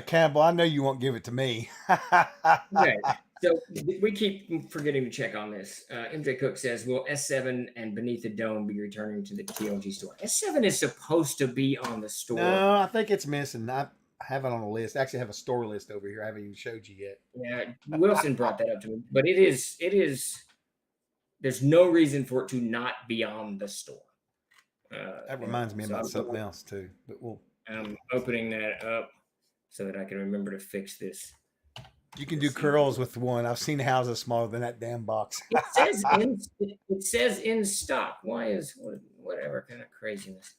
Campbell, I know you won't give it to me. Okay. So we keep forgetting to check on this. MJ Cook says, will S7 and Beneath the Dome be returning to the TLG store? S7 is supposed to be on the store. No, I think it's missing. I have it on a list. I actually have a store list over here. I haven't even showed you yet. Yeah, Wilson brought that up to me. But it is, there's no reason for it to not be on the store. That reminds me about something else too. But I'm opening that up so that I can remember to fix this. You can do curls with one. I've seen houses smaller than that damn box. It says in stock. Why is whatever kind of craziness?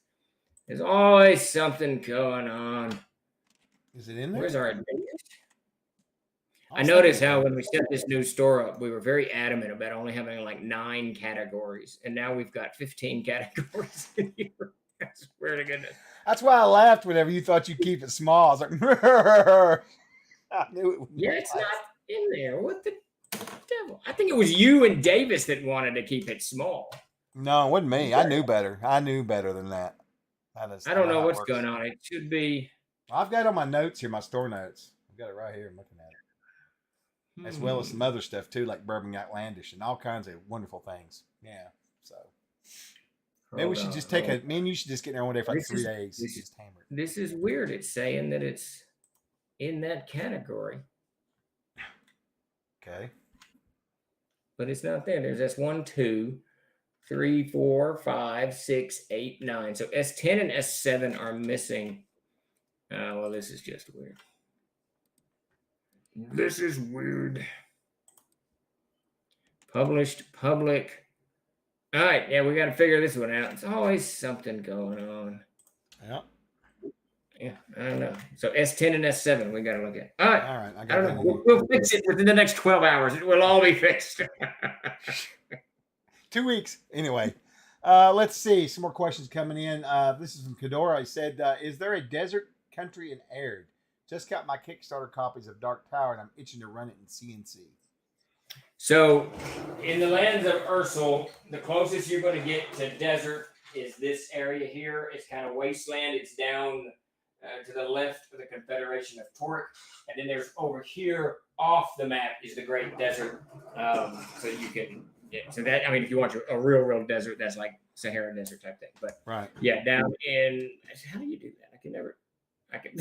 There's always something going on. Is it in there? Where's our advantage? I noticed how when we set this new store up, we were very adamant about only having like 9 categories, and now we've got 15 categories in here. I swear to goodness. That's why I laughed whenever you thought you'd keep it small. I was like, I knew it. It's not in there. What the devil? I think it was you and Davis that wanted to keep it small. No, it wasn't me. I knew better. I knew better than that. I don't know what's going on. It should be. I've got on my notes here, my store notes. I've got it right here. I'm looking at it. As well as some other stuff too, like Bourbon Outlandish and all kinds of wonderful things. Yeah. So maybe we should just take you should just get there one day for like 3 days. This is weird. It's saying that it's in that category. Okay. But it's not there. There's S1, 2, 3, 4, 5, 6, 8, 9. So S10 and S7 are missing. Well, this is just weird. This is weird. Published, public. All right, yeah, we got to figure this one out. It's always something going on. Yeah. Yeah, I don't know. So S10 and S7, we got to look at. All right. All right. I don't know. We'll fix it within the next 12 hours. It will all be fixed. 2 weeks. Anyway, let's see. Some more questions coming in. This is from Kedora. He said, is there a desert country in Aird? Just got my Kickstarter copies of Dark Tower, and I'm itching to run it in CNC. So, in the lands of Ursul, the closest you're going to get to desert is this area here. It's kind of wasteland. It's down to the left of the Confederation of Torque. And then there's over here off the map is the Great Desert. So you can, so that, I mean, if you want a real desert, that's like Sahara Desert type thing. But right. Yeah, down in, how do you do that? I can,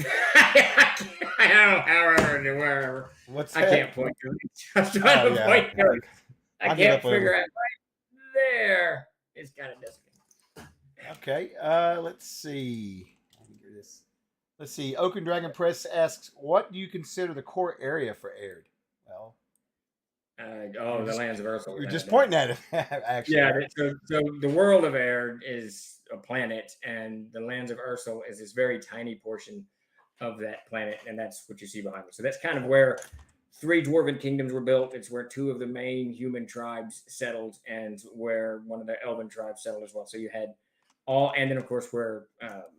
I don't know, however, wherever. What's I that? can't point to it. I'm trying to point to it. I can't figure out right there. It's kind of desert. Okay. Let's see. Let's see. Oaken Dragon Press asks, what do you consider the core area for Aird? Well, the lands of Ursul. You're just pointing at it, actually. Yeah. So the world of Aird is a planet, and the lands of Ursul is this very tiny portion of that planet, and that's what you see behind me. So that's kind of where 3 dwarven kingdoms were built. It's where 2 of the main human tribes settled, and where one of the elven tribes settled as well. So you had and then of course where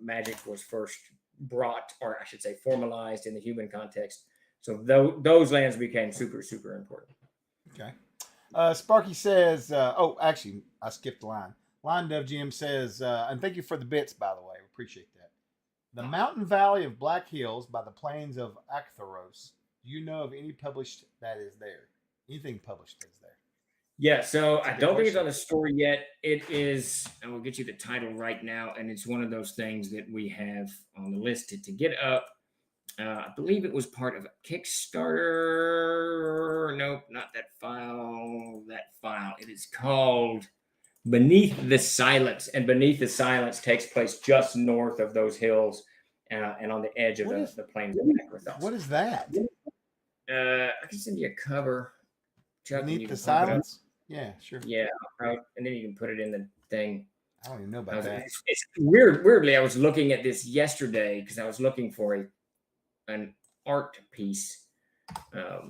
magic was first brought, or I should say formalized in the human context. So those lands became super, super important. Okay. Sparky says, actually, I skipped a line. Line Dove GM says, and thank you for the bits, by the way. Appreciate that. The mountain valley of Black Hills by the plains of Aktharos. Do you know of any published that is there? Anything published that's there? Yeah, so I don't think it's on the story yet. It is, I will get you the title right now, and it's one of those things that we have on the list to get up. I believe it was part of a Kickstarter. Nope, not that file. It is called Beneath the Silence, and Beneath the Silence takes place just north of those hills and on the edge of the plains of Akrathos. What is that? I can send you a cover. Chuck, Beneath the Silence? Yeah, sure. Yeah, and then you can put it in the thing. I don't even know about that. It's weirdly, I was looking at this yesterday because I was looking for an art piece. I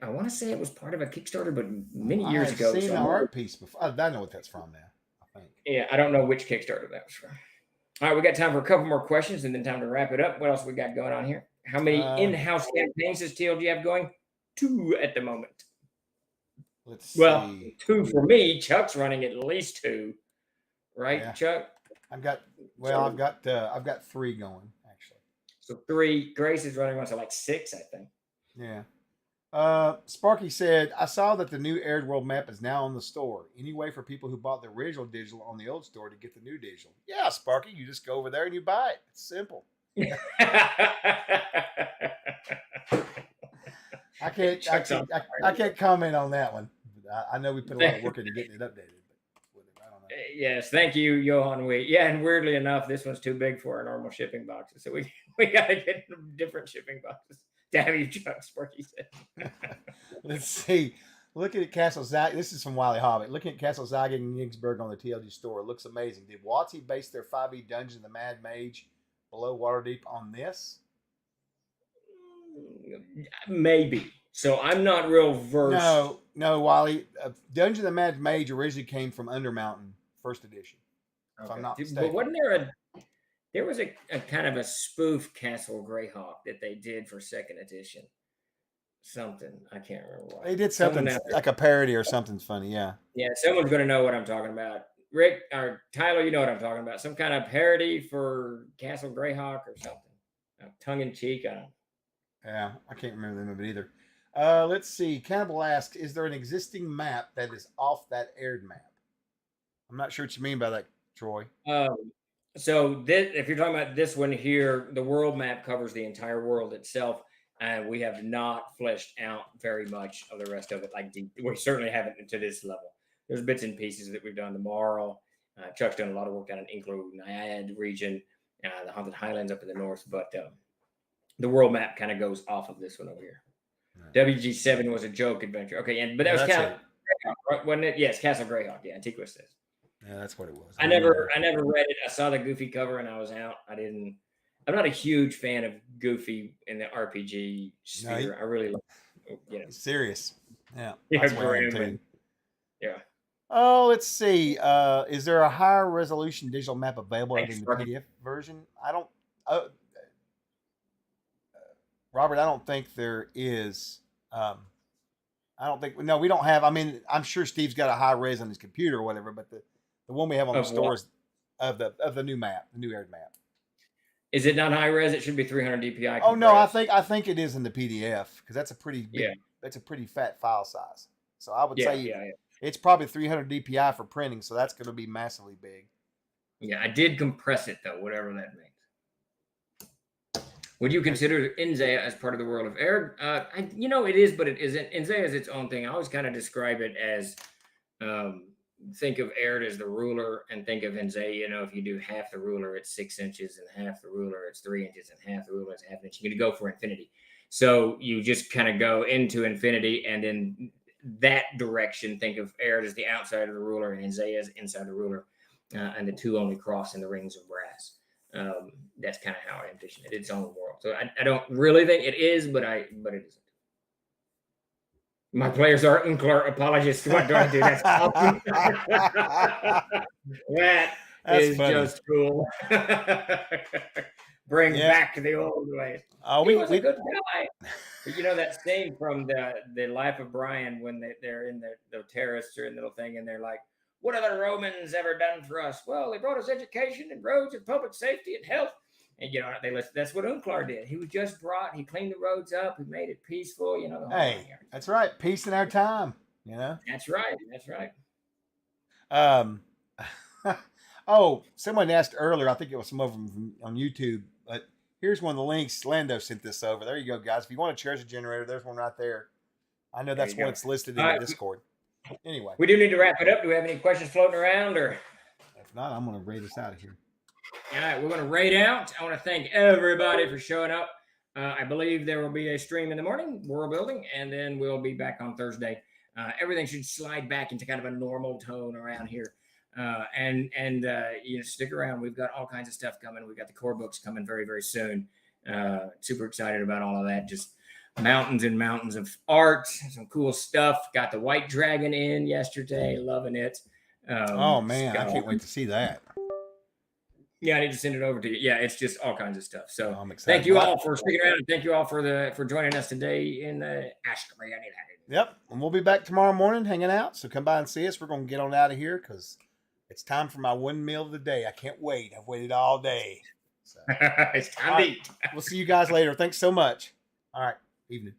want to say it was part of a Kickstarter, but many years ago. I've seen the art piece before. I know what that's from now, I think. Yeah, I don't know which Kickstarter that was from. All right, we got time for a couple more questions and then time to wrap it up. What else we got going on here? How many in-house campaigns does TLG have going? 2 at the moment. Let's see. 2 for me. Chuck's running at least 2, right, yeah. Chuck? I've got 3 going actually. So 3. Grace is running one, so like 6, I think. Yeah. Sparky said, I saw that the new Aird World map is now on the store. Any way for people who bought the original digital on the old store to get the new digital? Yeah, Sparky, you just go over there and you buy it. It's simple. I can't comment on that one. I know we put a lot of work into getting it updated. But I don't know. Yes, thank you, Johan. And weirdly enough, this one's too big for our normal shipping boxes, so we got to get different shipping boxes. Damn you, Chuck, Sparky said. Let's see. Looking at Castle Zag. This is from Wiley Hobbit. Looking at Castle Zag in Ygsburg on the TLG store. It looks amazing. Did WotC base their 5e dungeon, the Mad Mage, below Waterdeep on this? Maybe. So I'm not real versed. No, Wiley. Dungeon of the Mad Mage originally came from Undermountain, first edition. If I'm not mistaken. But wasn't there was a kind of a spoof Castle Greyhawk that they did for second edition. Something. I can't remember what. They did something like a parody or something funny, yeah. Yeah, someone's going to know what I'm talking about. Rick or Tyler, you know what I'm talking about. Some kind of parody for Castle Greyhawk or something. Tongue-in-cheek. Yeah, I can't remember the name of it either. Let's see. Cannibal asks, is there an existing map that is off that Aird map? I'm not sure what you mean by that, Troy. So if you're talking about this one here, the world map covers the entire world itself, and we have not fleshed out very much of the rest of it. We certainly haven't to this level. there's bits and pieces that we've done. The Marl, Chuck's done a lot of work down in Inklo, Naiad region, the Haunted Highlands up in the north. But the world map kind of goes off of this one over here. WG7 was a joke adventure. Okay, but that was Castle Greyhawk, right? Wasn't it? Yes, Castle Greyhawk. Yeah, Antiqua says. Yeah, that's what it was. I never read it. I saw the Goofy cover and I was out. I'm not a huge fan of Goofy in the RPG sphere. I really like, serious. Yeah. Yeah, yeah. Oh, let's see. Is there a higher resolution digital map available than the PDF version? I don't. Robert, I don't think there is. I don't think. No, we don't have. I mean, I'm sure Steve's got a high res on his computer or whatever, but the one we have on the stores of the new map, the new aired map. Is it not high res? It should be 300 DPI. Oh no, I think it is in the PDF because that's a pretty big, that's a pretty fat file size. So I would say it's probably 300 DPI for printing, so that's going to be massively big. Yeah, I did compress it though, whatever that means. Would you consider Inzaya as part of the world of Erd? It is, but it isn't. Inzaya is its own thing. I always kind of describe it as think of Erd as the ruler, and think of Inzaya. If you do half the ruler, it's 6 inches, and half the ruler, it's 3 inches, and half the ruler is half an inch. You're going to go for infinity. So you just kind of go into infinity, and in that direction, think of Erd as the outside of the ruler, and Inzaya as inside the ruler, and the two only cross in the rings of brass. That's kind of how I envision it. Its own world. So I don't really think it is, but it isn't. My players are Unclar apologists. What do I do? That's awesome. That's funny. Just cool. Bring back the old ways. He was a good guy. But that scene from the Life of Brian when they're in the terrorists are in the little thing and they're like, what have the Romans ever done for us? Well, they brought us education and roads and public safety and health. And that's what Unclar did. He he cleaned the roads up, he made it peaceful, Hey, that's right. Peace in our time, That's right. That's right. Someone asked earlier, I think it was some of them on YouTube, but here's one of the links. Lando sent this over. There you go, guys. If you want a treasure generator, there's one right there. I know that's one that's listed in the Discord. Anyway. We do need to wrap it up. Do we have any questions floating around? Or if not, I'm going to raid us out of here. All right, we're going to raid out. I want to thank everybody for showing up. I believe there will be a stream in the morning, world building, and then we'll be back on Thursday. Everything should slide back into kind of a normal tone around here. Stick around. We've got all kinds of stuff coming. We've got the core books coming very, very soon. Super excited about all of that. Just mountains and mountains of art, some cool stuff. Got the White Dragon in yesterday. Loving it. Oh, man. I can't wait to see that. Yeah, I need to send it over to you. Yeah, it's just all kinds of stuff. So I'm excited. Thank you all for sticking around. And thank you all for joining us today in the Ask Me Anything. Yep. And we'll be back tomorrow morning hanging out. So come by and see us. We're going to get on out of here because it's time for my one meal of the day. I can't wait. I've waited all day. So. It's time to eat. We'll see you guys later. Thanks so much. All right. Evening.